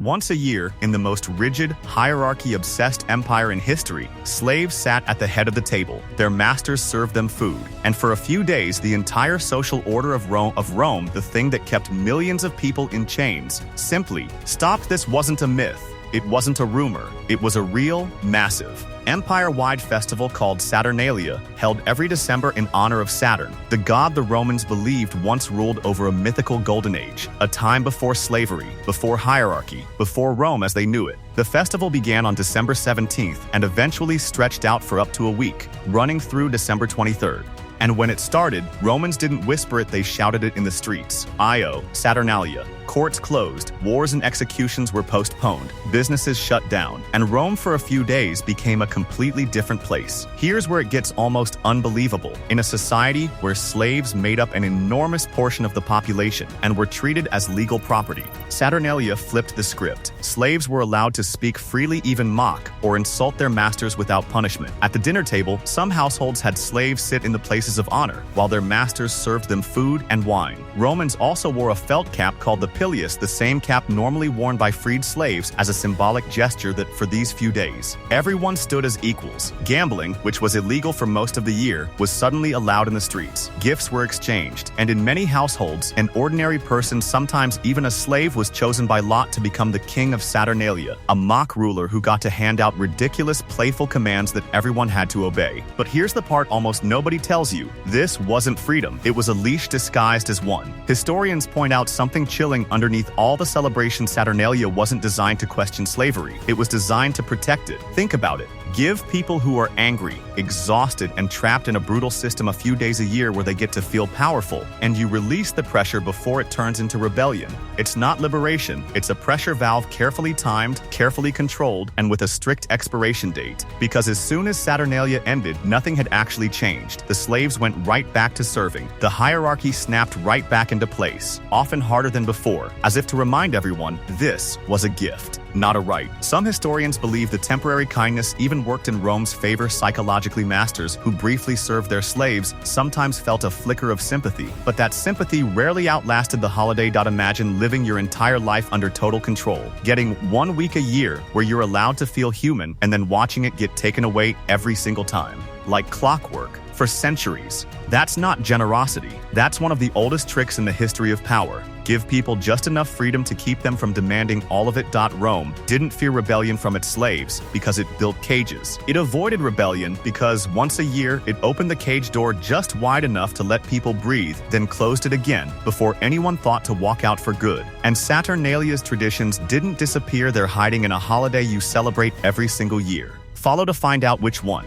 Once a year, in the most rigid, hierarchy-obsessed empire in history, slaves sat at the head of the table. Their masters served them food. And for a few days, the entire social order of Rome, the thing that kept millions of people in chains, simply stopped. This wasn't a myth. It wasn't a rumor. It was a real, massive, empire-wide festival called Saturnalia, held every December in honor of Saturn, the god the Romans believed once ruled over a mythical golden age, a time before slavery, before hierarchy, before Rome as they knew it. The festival began on December 17th and eventually stretched out for up to a week, running through December 23rd. And when it started, Romans didn't whisper it, they shouted it in the streets. Io, Saturnalia. Courts closed, wars and executions were postponed, businesses shut down, and Rome for a few days became a completely different place. Here's where it gets almost unbelievable. In a society where slaves made up an enormous portion of the population and were treated as legal property, Saturnalia flipped the script. Slaves were allowed to speak freely, even mock or insult their masters without punishment. At the dinner table, some households had slaves sit in the places of honor, while their masters served them food and wine. Romans also wore a felt cap called the pileus, the same cap normally worn by freed slaves, as a symbolic gesture that for these few days, everyone stood as equals. Gambling, which was illegal for most of the year, was suddenly allowed in the streets. Gifts were exchanged, and in many households, an ordinary person, sometimes even a slave, was chosen by lot to become the king of Saturnalia, a mock ruler who got to hand out ridiculous, playful commands that everyone had to obey. But here's the part almost nobody tells you. This wasn't freedom. It was a leash disguised as one. Historians point out something chilling underneath all the celebration. Saturnalia wasn't designed to question slavery. It was designed to protect it. Think about it. Give people who are angry, exhausted, and trapped in a brutal system a few days a year where they get to feel powerful, and you release the pressure before it turns into rebellion. It's not liberation, it's a pressure valve, carefully timed, carefully controlled, and with a strict expiration date. Because as soon as Saturnalia ended, nothing had actually changed. The slaves went right back to serving. The hierarchy snapped right back into place, often harder than before, as if to remind everyone this was a gift, not a right. Some historians believe the temporary kindness even worked in Rome's favor. Psychologically, masters who briefly served their slaves sometimes felt a flicker of sympathy, but that sympathy rarely outlasted the holiday. Imagine living your entire life under total control, getting 1 week a year where you're allowed to feel human, and then watching it get taken away every single time, like clockwork, for centuries. That's not generosity. That's one of the oldest tricks in the history of power. Give people just enough freedom to keep them from demanding all of it. Rome didn't fear rebellion from its slaves because it built cages. It avoided rebellion because once a year it opened the cage door just wide enough to let people breathe, then closed it again before anyone thought to walk out for good. And Saturnalia's traditions didn't disappear. They're hiding in a holiday you celebrate every single year. Follow to find out which one.